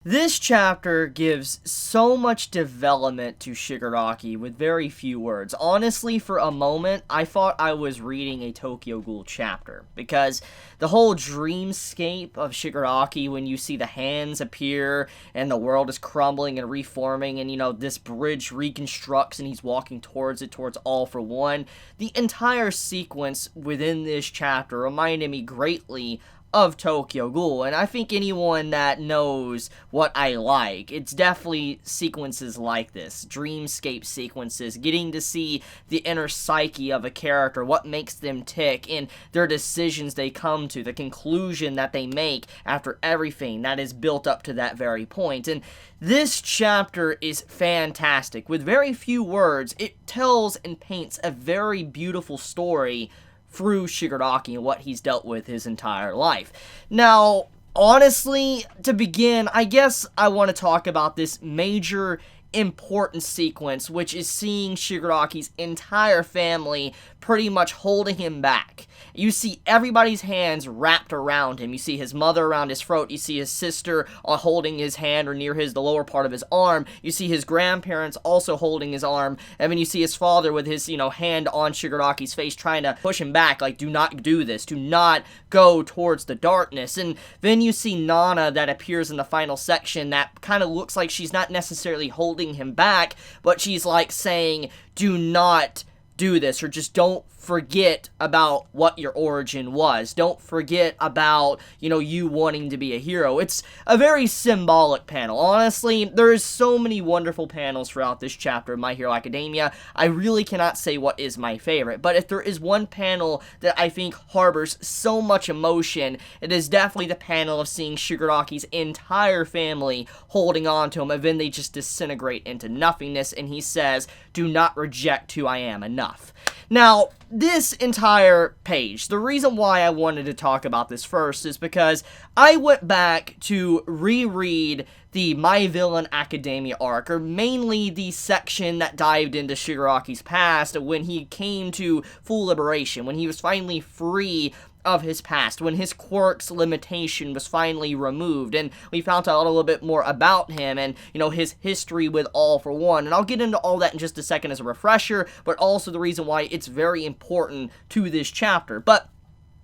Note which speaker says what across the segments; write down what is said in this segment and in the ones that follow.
Speaker 1: This chapter gives so much development to Shigaraki with very few words. Honestly, for a moment, I thought I was reading a Tokyo Ghoul chapter, because the whole dreamscape of Shigaraki, when you see the hands appear and the world is crumbling and reforming, and this bridge reconstructs and he's walking towards it, towards All for One, the entire sequence within this chapter reminded me greatly of Tokyo Ghoul, and I think anyone that knows what I like, it's definitely sequences like this, dreamscape sequences, getting to see the inner psyche of a character, what makes them tick, and their decisions they come to, the conclusion that they make after everything that is built up to that very point. And this chapter is fantastic. With very few words, it tells and paints a very beautiful story through Shigaraki and what he's dealt with his entire life. Now, honestly, to begin, I guess I want to talk about this major important sequence, which is seeing Shigaraki's entire family pretty much holding him back. You see everybody's hands wrapped around him. You see his mother around his throat. You see his sister holding his hand or near the lower part of his arm. You see his grandparents also holding his arm. And then you see his father with his, hand on Shigaraki's face trying to push him back, like, do not do this. Do not go towards the darkness. And then you see Nana that appears in the final section that kind of looks like she's not necessarily holding him back, but she's like saying, do not do this, or just don't forget about what your origin was. Don't forget about, you wanting to be a hero. It's a very symbolic panel. Honestly, there's so many wonderful panels throughout this chapter of My Hero Academia. I really cannot say what is my favorite, but if there is one panel that I think harbors so much emotion, it is definitely the panel of seeing Shigaraki's entire family holding on to him, and then they just disintegrate into nothingness, and he says, do not reject who I am enough. Now, this entire page, the reason why I wanted to talk about this first is because I went back to reread the My Villain Academia arc, or mainly the section that dived into Shigaraki's past when he came to full liberation, when he was finally free of his past, when his quirk's limitation was finally removed, and we found out a little bit more about him and, his history with All for One. And I'll get into all that in just a second as a refresher, but also the reason why it's very important to this chapter. But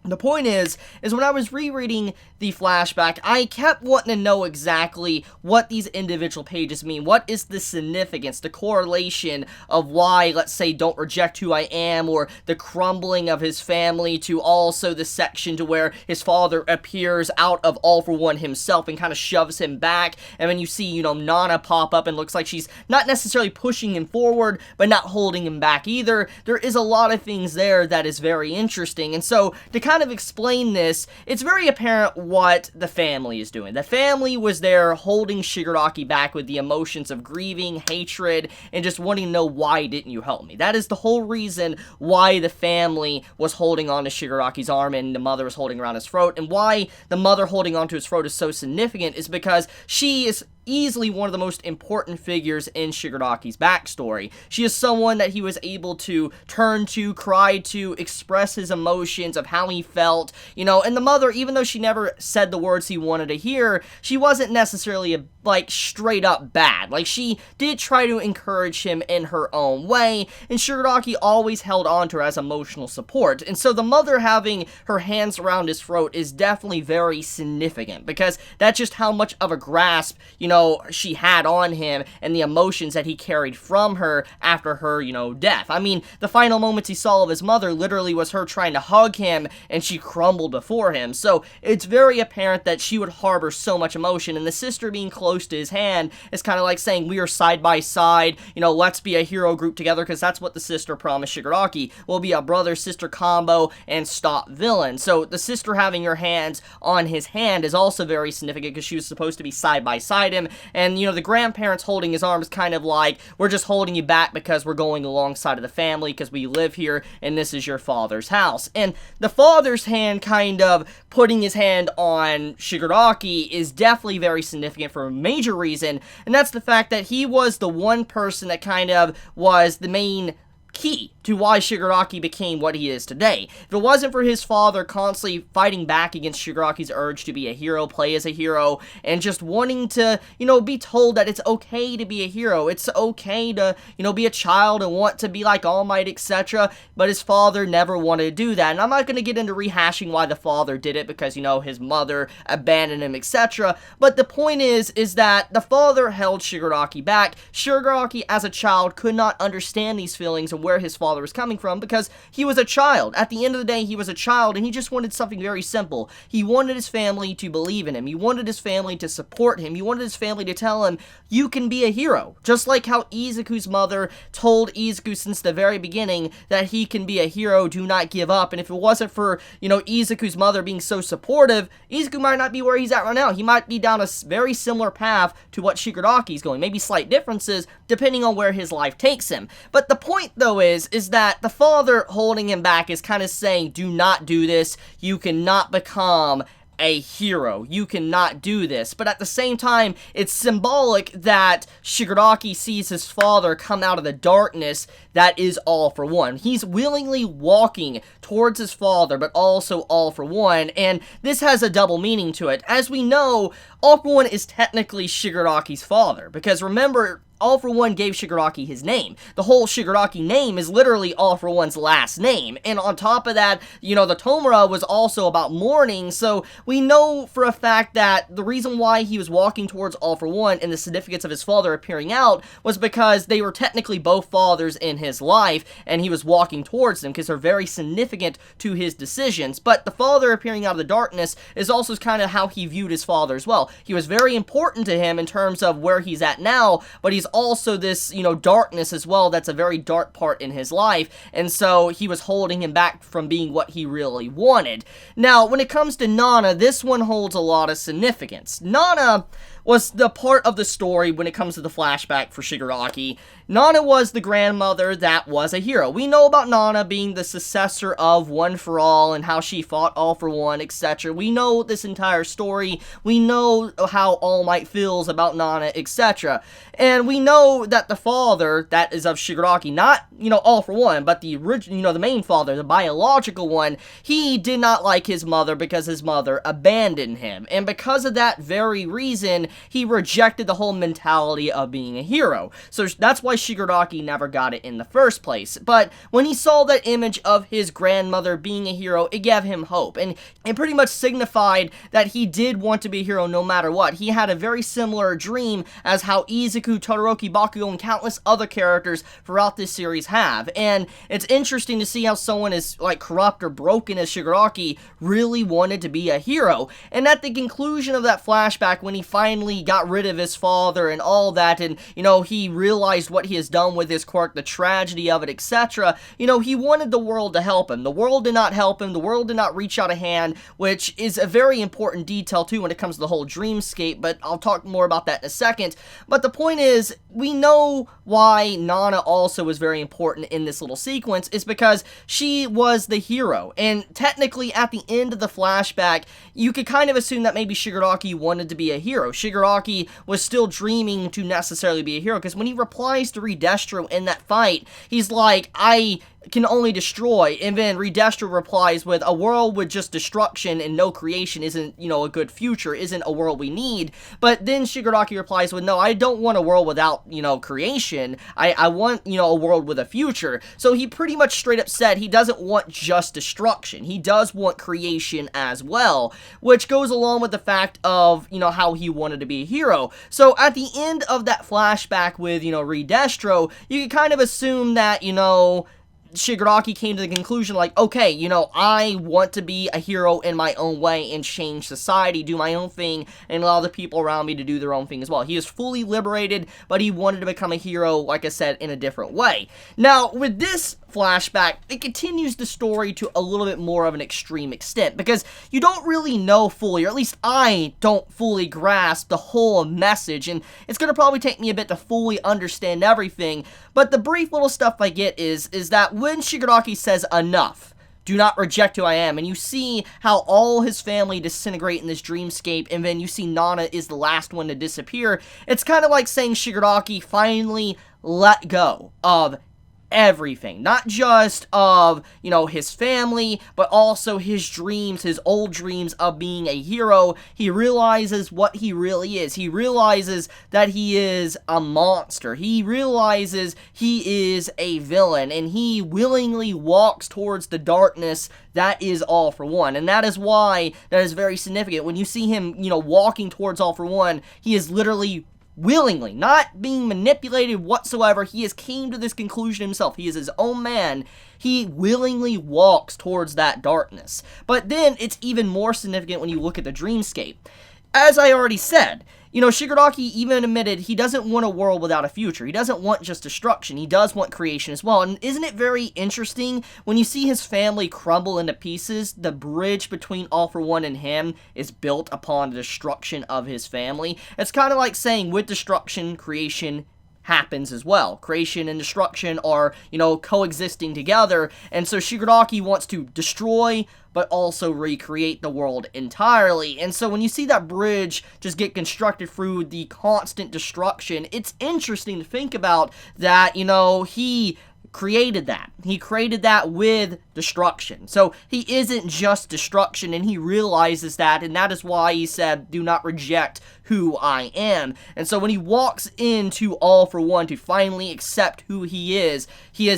Speaker 1: the point is when I was rereading the flashback, I kept wanting to know exactly what these individual pages mean. What is the significance, the correlation of why, let's say, don't reject who I am, or the crumbling of his family, to also the section to where his father appears out of All for One himself and kind of shoves him back, and then you see, Nana pop up and looks like she's not necessarily pushing him forward, but not holding him back either. There is a lot of things there that is very interesting, and so to kind of explain this, it's very apparent what the family is doing. The family was there holding Shigaraki back with the emotions of grieving, hatred, and just wanting to know, why didn't you help me? That is the whole reason why the family was holding on to Shigaraki's arm and the mother was holding around his throat, and why the mother holding onto his throat is so significant is because she is easily one of the most important figures in Shigaraki's backstory. She is someone that he was able to turn to, cry to, express his emotions of how he felt, and the mother, even though she never said the words he wanted to hear, she wasn't necessarily straight up bad. She did try to encourage him in her own way, and Shigaraki always held on to her as emotional support. And so the mother having her hands around his throat is definitely very significant, because that's just how much of a grasp, she had on him, and the emotions that he carried from her after her, death. I mean, the final moments he saw of his mother literally was her trying to hug him, and she crumbled before him. So it's very apparent that she would harbor so much emotion, and the sister being close to his hand is kind of like saying, we are side by side, let's be a hero group together, because that's what the sister promised Shigaraki. We'll be a brother-sister combo and stop villain. So the sister having her hands on his hand is also very significant, because she was supposed to be side by side him, and, the grandparents holding his arm is kind of like, we're just holding you back because we're going alongside of the family, because we live here, and this is your father's house. And the father's hand kind of putting his hand on Shigaraki is definitely very significant for a major reason, and that's the fact that he was the one person that kind of was the main key to why Shigaraki became what he is today. If it wasn't for his father constantly fighting back against Shigaraki's urge to be a hero, play as a hero, and just wanting to, be told that it's okay to be a hero, it's okay to, be a child and want to be like All Might, etc., but his father never wanted to do that. And I'm not going to get into rehashing why the father did it, because, his mother abandoned him, etc., but the point is that the father held Shigaraki back. Shigaraki, as a child, could not understand these feelings and where his father was coming from, because he was a child. At the end of the day, he was a child, and he just wanted something very simple. He wanted his family to believe in him. He wanted his family to support him. He wanted his family to tell him, you can be a hero. Just like how Izuku's mother told Izuku since the very beginning that he can be a hero, do not give up. And if it wasn't for, Izuku's mother being so supportive, Izuku might not be where he's at right now. He might be down a very similar path to what Shigaraki's going. Maybe slight differences depending on where his life takes him. But the point, though, is that the father holding him back is kind of saying, do not do this. You cannot become a hero. You cannot do this. But at the same time, it's symbolic that Shigaraki sees his father come out of the darkness that is All For One. He's willingly walking towards his father, but also All For One, and this has a double meaning to it. As we know, All For One is technically Shigaraki's father, because remember, All For One gave Shigaraki his name. The whole Shigaraki name is literally All For One's last name. And on top of that, the Tomura was also about mourning, so we know for a fact that the reason why he was walking towards All For One and the significance of his father appearing out was because they were technically both fathers in his life, and he was walking towards them because they're very significant to his decisions. But the father appearing out of the darkness is also kind of how he viewed his father as well. He was very important to him in terms of where he's at now, but he's also this, darkness as well. That's a very dark part in his life, and so he was holding him back from being what he really wanted. Now, when it comes to Nana, this one holds a lot of significance. Nana was the part of the story when it comes to the flashback for Shigaraki. Nana was the grandmother that was a hero. We know about Nana being the successor of One For All and how she fought All For One, etc. We know this entire story. We know how All Might feels about Nana, etc. And we know that the father, that is of Shigaraki, not, All For One, but the original, the main father, the biological one, he did not like his mother because his mother abandoned him. And because of that very reason, he rejected the whole mentality of being a hero. So that's why Shigaraki never got it in the first place. But when he saw that image of his grandmother being a hero, it gave him hope. And it pretty much signified that he did want to be a hero no matter what. He had a very similar dream as how Izuku, Todoroki, Bakugo, and countless other characters throughout this series have. And it's interesting to see how someone as corrupt or broken as Shigaraki really wanted to be a hero. And at the conclusion of that flashback, when he finally got rid of his father and all that, and he realized what he has done with his quirk, the tragedy of it, etc., he wanted the world to help him. The world did not help him. The world did not reach out a hand, which is a very important detail too when it comes to the whole dreamscape, but I'll talk more about that in a second. But the point is, we know why Nana also was very important in this little sequence is because she was the hero, and technically at the end of the flashback, you could kind of assume that maybe Shigaraki wanted to be a hero. Shigaraki was still dreaming to necessarily be a hero, because when he replies to Redestro in that fight, he's like, I can only destroy, and then Redestro replies with, a world with just destruction and no creation isn't, a good future, isn't a world we need. But then Shigaraki replies with, no, I don't want a world without, creation. I want, a world with a future. So he pretty much straight up said he doesn't want just destruction. He does want creation as well, which goes along with the fact of, how he wanted to be a hero. So at the end of that flashback with, Redestro, you can kind of assume that, Shigaraki came to the conclusion okay, I want to be a hero in my own way and change society, do my own thing, and allow the people around me to do their own thing as well. He is fully liberated, but he wanted to become a hero, like I said, in a different way. Now, with this flashback, it continues the story to a little bit more of an extreme extent, because you don't really know fully, or at least I don't fully grasp the whole message, and it's going to probably take me a bit to fully understand everything, but the brief little stuff I get is that when Shigaraki says enough, do not reject who I am, and you see how all his family disintegrate in this dreamscape, and then you see Nana is the last one to disappear, it's kind of like saying Shigaraki finally let go of everything, not just of, you know, his family, but also his dreams, his old dreams of being a hero. He realizes what he really is. He realizes that he is a monster. He realizes he is a villain, and he willingly walks towards the darkness that is All For One. And that is why that is very significant. When you see him, you know, walking towards All For One, he is literally willingly, not being manipulated whatsoever. He has came to this conclusion himself. He is his own man. He willingly walks towards that darkness. But then it's even more significant when you look at the dreamscape. As I already said, you know, Shigaraki even admitted he doesn't want a world without a future. He doesn't want just destruction. He does want creation as well. And isn't it very interesting when you see his family crumble into pieces, the bridge between All For One and him is built upon the destruction of his family? It's kind of like saying with destruction, creation happens as well. Creation and destruction are, you know, coexisting together, and so Shigaraki wants to destroy but also recreate the world entirely. And so when you see that bridge just get constructed through the constant destruction, it's interesting to think about that, you know, he created that. He created that with destruction. So he isn't just destruction, and he realizes that, and that is why he said, do not reject who I am. And so when he walks into All For One to finally accept who he is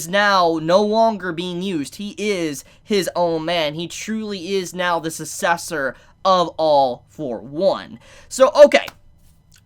Speaker 1: now no longer being used. He is his own man. He truly is now the successor of All For One. So, okay.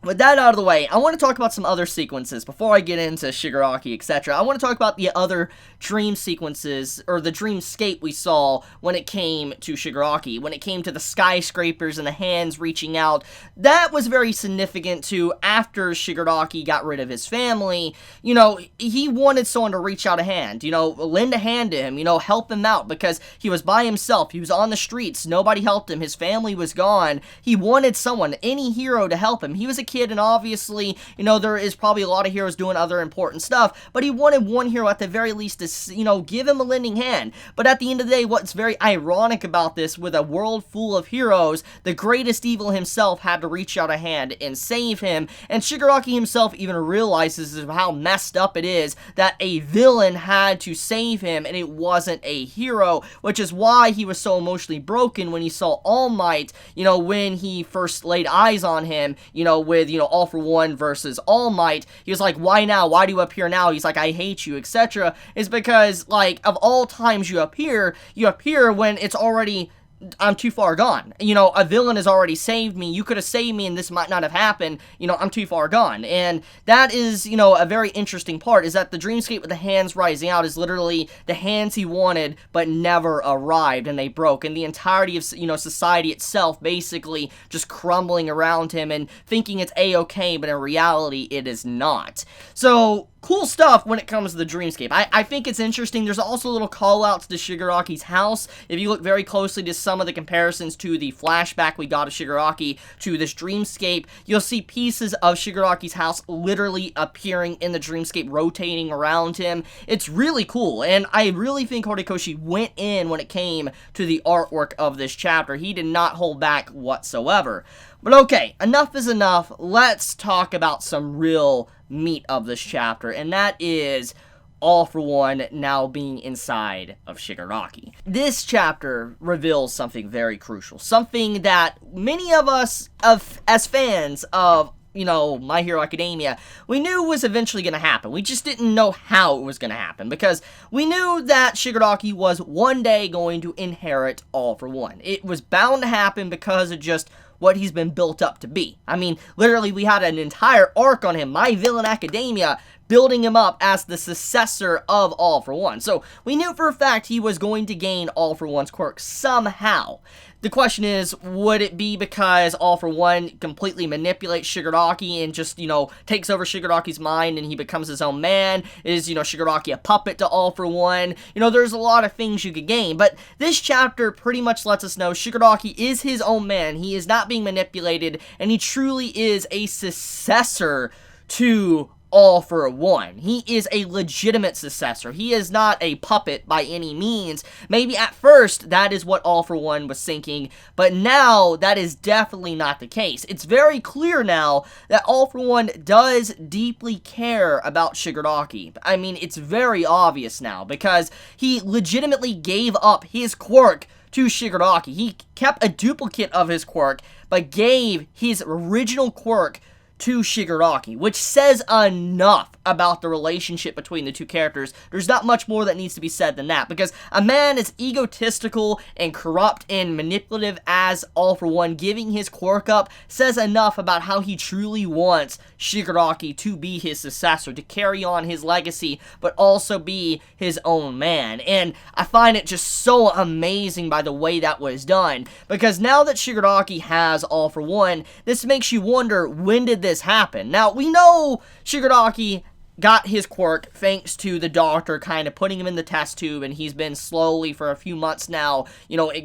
Speaker 1: With that out of the way, I want to talk about some other sequences before I get into Shigaraki, etc. I want to talk about the other dream sequences, or the dreamscape we saw when it came to Shigaraki, when it came to the skyscrapers and the hands reaching out. That was very significant too. After Shigaraki got rid of his family, you know, he wanted someone to reach out a hand, you know, lend a hand to him, you know, help him out, because he was by himself, he was on the streets, nobody helped him, his family was gone. He wanted someone, any hero, to help him. He was a kid, and obviously, you know, there is probably a lot of heroes doing other important stuff, but he wanted one hero at the very least to, you know, give him a lending hand. But at the end of the day, what's very ironic about this, with a world full of heroes, the greatest evil himself had to reach out a hand and save him, and Shigaraki himself even realizes how messed up it is that a villain had to save him, and it wasn't a hero, which is why he was so emotionally broken when he saw All Might, you know, when he first laid eyes on him, you know, with, you know, All For One versus All Might. He was like, why now? Why do you appear now? He's like, I hate you, etc. Is because, like, of all times you appear when it's already, I'm too far gone. You know, a villain has already saved me. You could have saved me and this might not have happened. You know, I'm too far gone. And that is, you know, a very interesting part, is that the dreamscape with the hands rising out is literally the hands he wanted but never arrived, and they broke. And the entirety of, you know, society itself basically just crumbling around him and thinking it's a-okay, but in reality it is not. So, cool stuff when it comes to the dreamscape. I think it's interesting. There's also little call-outs to Shigaraki's house. If you look very closely to some of the comparisons to the flashback we got of Shigaraki to this dreamscape, you'll see pieces of Shigaraki's house literally appearing in the dreamscape, rotating around him. It's really cool, and I really think Horikoshi went in when it came to the artwork of this chapter. He did not hold back whatsoever. But okay, enough is enough. Let's talk about some real meat of this chapter, and that is All For One now being inside of Shigaraki. This chapter reveals something very crucial, something that many of us, as fans of, you know, My Hero Academia, we knew was eventually going to happen. We just didn't know how it was going to happen, because we knew that Shigaraki was one day going to inherit All For One. It was bound to happen because of just what he's been built up to be. I mean, literally, we had an entire arc on him, My Villain Academia, building him up as the successor of All For One. So we knew for a fact he was going to gain All For One's quirk somehow. The question is, would it be because All For One completely manipulates Shigaraki and just, you know, takes over Shigaraki's mind and he becomes his own man? Is, you know, Shigaraki a puppet to All For One? You know, there's a lot of things you could gain, but this chapter pretty much lets us know Shigaraki is his own man. He is not being manipulated, and he truly is a successor to All for One. He is a legitimate successor. He is not a puppet by any means. Maybe at first that is what All for One was thinking, but now that is definitely not the case. It's very clear now that All for One does deeply care about Shigaraki. I mean, it's very obvious now because he legitimately gave up his quirk to Shigaraki. He kept a duplicate of his quirk, but gave his original quirk to Shigaraki, which says enough about the relationship between the two characters. There's not much more that needs to be said than that, because a man as egotistical and corrupt and manipulative as All for One giving his quirk up says enough about how he truly wants Shigaraki to be his successor, to carry on his legacy, but also be his own man. And I find it just so amazing by the way that was done, because now that Shigaraki has All for One, this makes you wonder, when did this happen? Now, we know Shigaraki got his quirk thanks to the doctor kind of putting him in the test tube, and he's been slowly for a few months now,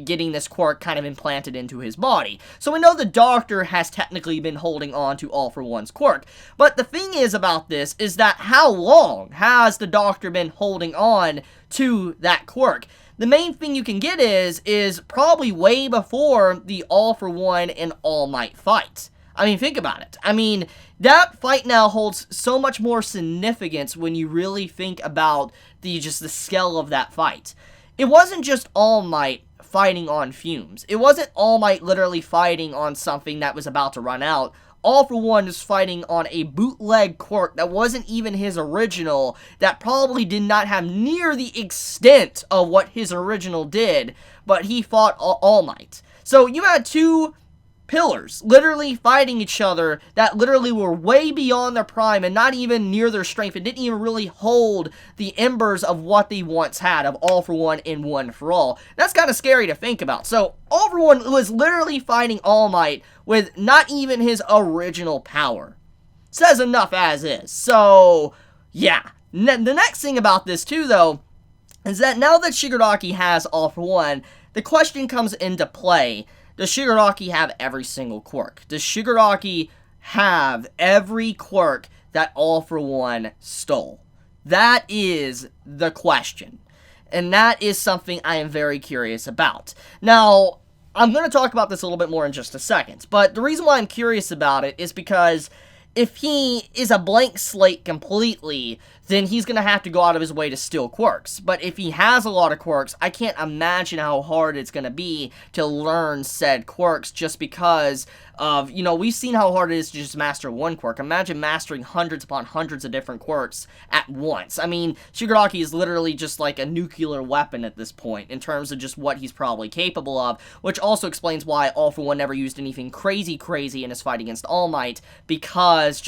Speaker 1: getting this quirk kind of implanted into his body. So we know the doctor has technically been holding on to All for One's quirk. But the thing is about this is that how long has the doctor been holding on to that quirk? The main thing you can get is probably way before the All for One and All Might fight. I mean, think about it. I mean, that fight now holds so much more significance when you really think about the scale of that fight. It wasn't just All Might fighting on fumes. It wasn't All Might literally fighting on something that was about to run out. All for One is fighting on a bootleg quirk that wasn't even his original, that probably did not have near the extent of what his original did, but he fought All Might. So you had two pillars literally fighting each other that literally were way beyond their prime and not even near their strength. It didn't even really hold the embers of what they once had of All for One and One for All. That's kind of scary to think about. So All for One was literally fighting All Might with not even his original power. Says enough as is. So yeah, the next thing about this too though is that now that Shigaraki has All for One, the question comes into play: does Shigaraki have every single quirk? Does Shigaraki have every quirk that All for One stole? That is the question. And that is something I am very curious about. Now, I'm going to talk about this a little bit more in just a second. But the reason why I'm curious about it is because if he is a blank slate completely, then he's going to have to go out of his way to steal quirks. But if he has a lot of quirks, I can't imagine how hard it's going to be to learn said quirks, just because of, we've seen how hard it is to just master one quirk. Imagine mastering hundreds upon hundreds of different quirks at once. I mean, Shigaraki is literally just like a nuclear weapon at this point, in terms of just what he's probably capable of, which also explains why All for One never used anything crazy in his fight against All Might, because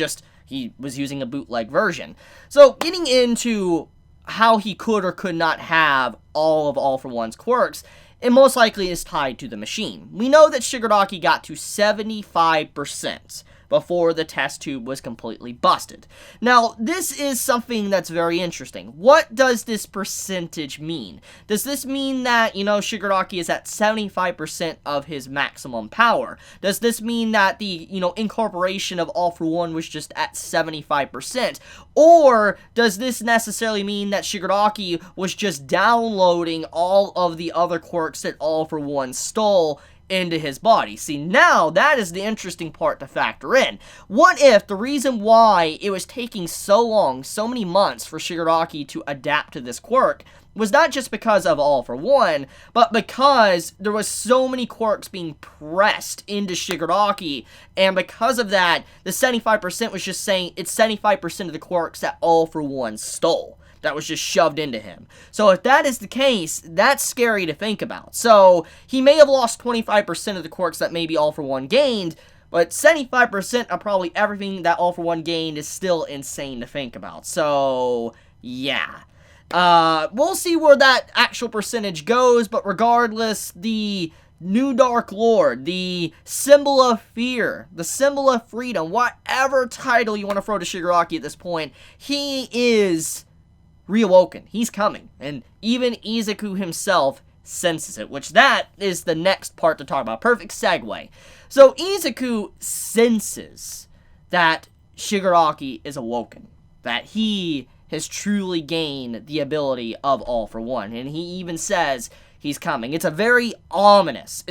Speaker 1: he was using a bootleg version. So, getting into how he could or could not have all of All for One's quirks, it most likely is tied to the machine. We know that Shigaraki got to 75% before the test tube was completely busted. Now, this is something that's very interesting. What does this percentage mean? Does this mean that, Shigaraki is at 75% of his maximum power? Does this mean that the, incorporation of All for One was just at 75%? Or does this necessarily mean that Shigaraki was just downloading all of the other quirks that All for One stole into his body? See, now that is the interesting part to factor in. What if the reason why it was taking so long, so many months for Shigaraki to adapt to this quirk was not just because of All for One, but because there was so many quirks being pressed into Shigaraki, and because of that, the 75% was just saying it's 75% of the quirks that All for One stole that was just shoved into him. So if that is the case, that's scary to think about. So he may have lost 25% of the quirks that maybe All for One gained, but 75% of probably everything that All for One gained is still insane to think about. So yeah. We'll see where that actual percentage goes, but regardless, the New Dark Lord, the symbol of fear, the symbol of freedom, whatever title you want to throw to Shigaraki at this point, he is reawoken. He's coming. And even Izuku himself senses it, which that is the next part to talk about. Perfect segue. So Izuku senses that Shigaraki is awoken. that he has truly gained the ability of All for One. And he even says he's coming. It's a very ominous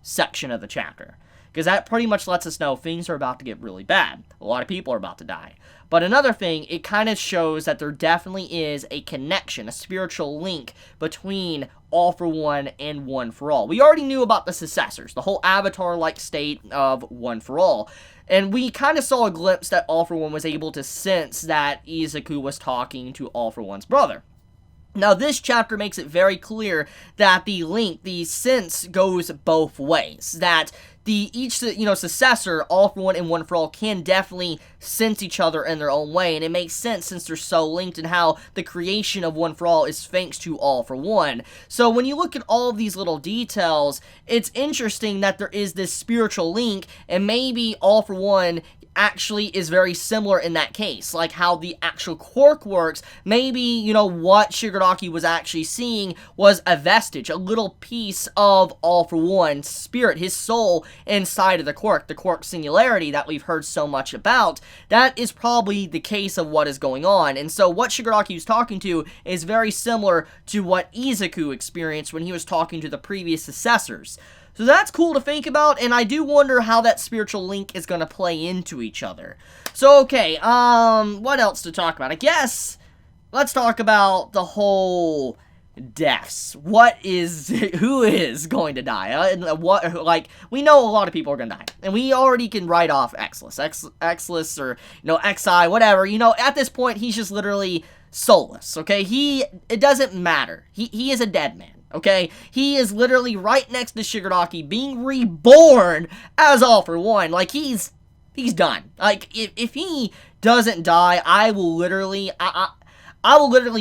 Speaker 1: section of the chapter, because that pretty much lets us know things are about to get really bad. A lot of people are about to die. But another thing, it kind of shows that there definitely is a connection, a spiritual link between All for One and One for All. We already knew about the successors, the whole avatar-like state of One for All. And we kind of saw a glimpse that All for One was able to sense that Izuku was talking to All for One's brother. Now, this chapter makes it very clear that the link, the sense, goes both ways. That each successor, All for One and One for All, can definitely sense each other in their own way, and it makes sense since they're so linked, and how the creation of One for All is thanks to All for One. So when you look at all of these little details, it's interesting that there is this spiritual link, and maybe All for One actually is very similar in that case, like how the actual quirk works. Maybe, what Shigaraki was actually seeing was a vestige, a little piece of All for One's spirit, his soul inside of the quirk singularity that we've heard so much about. That is probably the case of what is going on, and so what Shigaraki was talking to is very similar to what Izuku experienced when he was talking to the previous successors. So that's cool to think about, and I do wonder how that spiritual link is going to play into each other. So, okay, what else to talk about? I guess, let's talk about the whole deaths. Who is going to die? We know a lot of people are going to die, and we already can write off Exless, or, Xi, whatever. At this point, he's just literally soulless, okay? It doesn't matter. He is a dead man. Okay, he is literally right next to Shigaraki, being reborn as All for One. Like, he's done. Like, if he doesn't die, I will literally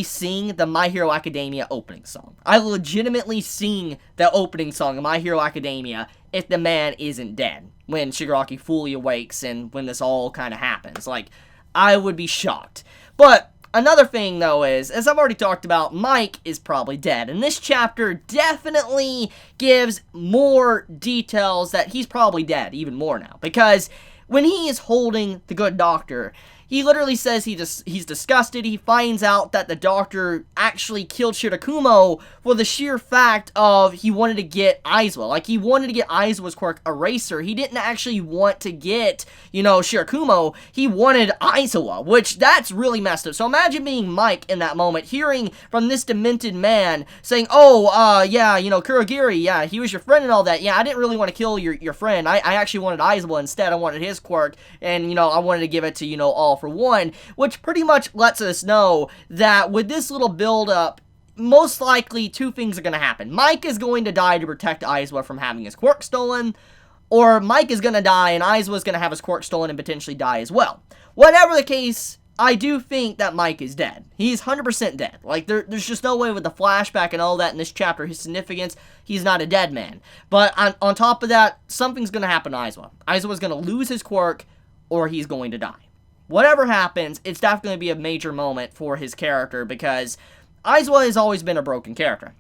Speaker 1: sing the My Hero Academia opening song. I legitimately sing the opening song of My Hero Academia if the man isn't dead, when Shigaraki fully awakes and when this all kind of happens. Like, I would be shocked. But another thing, though, is, as I've already talked about, Mike is probably dead. And this chapter definitely gives more details that he's probably dead, even more now. Because when he is holding the good doctor, he literally says he's disgusted. He finds out that the doctor actually killed Shirakumo for the sheer fact of he wanted to get Aizawa. Like, he wanted to get Aizawa's quirk Eraser. He didn't actually want to get, Shirakumo. He wanted Aizawa, which that's really messed up. So imagine being Mike in that moment, hearing from this demented man saying, Kurogiri, yeah, he was your friend and all that. Yeah, I didn't really want to kill your friend. I actually wanted Aizawa instead. I wanted his quirk, and, I wanted to give it to, All for One, which pretty much lets us know that with this little build-up, most likely two things are going to happen. Mike is going to die to protect Aizawa from having his quirk stolen, or Mike is going to die and Aizawa is going to have his quirk stolen and potentially die as well. Whatever the case, I do think that Mike is dead. He's 100% dead. Like, there's just no way with the flashback and all that in this chapter, his significance, he's not a dead man. But on top of that, something's going to happen to Aizawa. Aizawa's going to lose his quirk, or he's going to die. Whatever happens, it's definitely going to be a major moment for his character, because Aizawa has always been a broken character.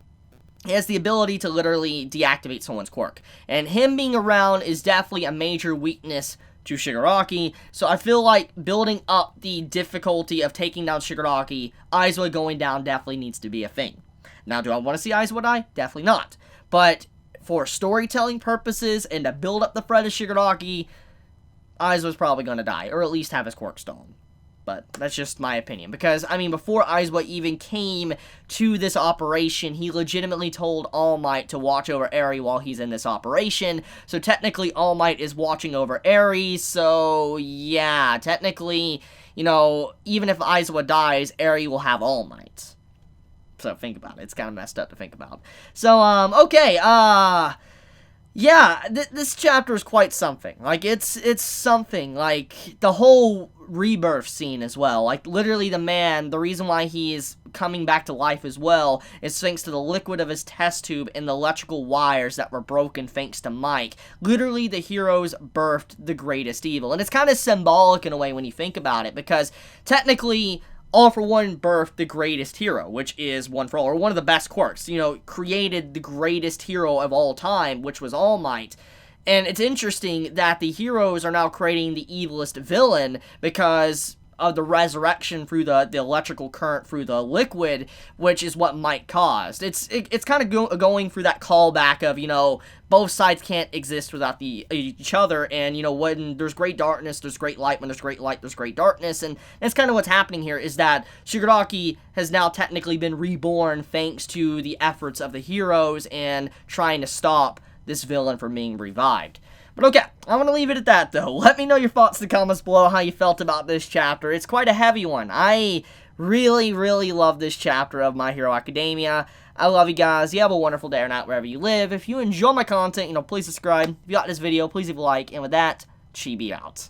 Speaker 1: He has the ability to literally deactivate someone's quirk, and him being around is definitely a major weakness to Shigaraki, so I feel like building up the difficulty of taking down Shigaraki, Aizawa going down definitely needs to be a thing. Now, do I want to see Aizawa die? Definitely not. But for storytelling purposes and to build up the threat of Shigaraki, Aizawa's probably going to die, or at least have his quirk stolen. But that's just my opinion, because, before Aizawa even came to this operation, he legitimately told All Might to watch over Eri while he's in this operation, so technically All Might is watching over Eri, so yeah, technically, even if Aizawa dies, Eri will have All Might. So think about it, it's kind of messed up to think about. So, okay, yeah, this chapter is quite something. Like, it's something. Like, the whole Rebirth scene as well. Like, literally the man, the reason why he is coming back to life as well is thanks to the liquid of his test tube and the electrical wires that were broken thanks to Mike. Literally, the heroes birthed the greatest evil. And it's kind of symbolic in a way when you think about it, because technically, All for One birthed the greatest hero, which is One for All, or one of the best quirks, created the greatest hero of all time, which was All Might. And it's interesting that the heroes are now creating the evilest villain, because the resurrection through the electrical current through the liquid, which is what Mike caused. It's kind of going through that callback of, you know, both sides can't exist without each other, and, you know, when there's great darkness, there's great light. When there's great light, there's great darkness, and that's kind of what's happening here, is that Shigaraki has now technically been reborn thanks to the efforts of the heroes and trying to stop this villain from being revived. But okay, I'm going to leave it at that, though. Let me know your thoughts in the comments below, how you felt about this chapter. It's quite a heavy one. I really, really love this chapter of My Hero Academia. I love you guys. You have a wonderful day or night wherever you live. If you enjoy my content, you know, please subscribe. If you like this video, please leave a like. And with that, Chibi out.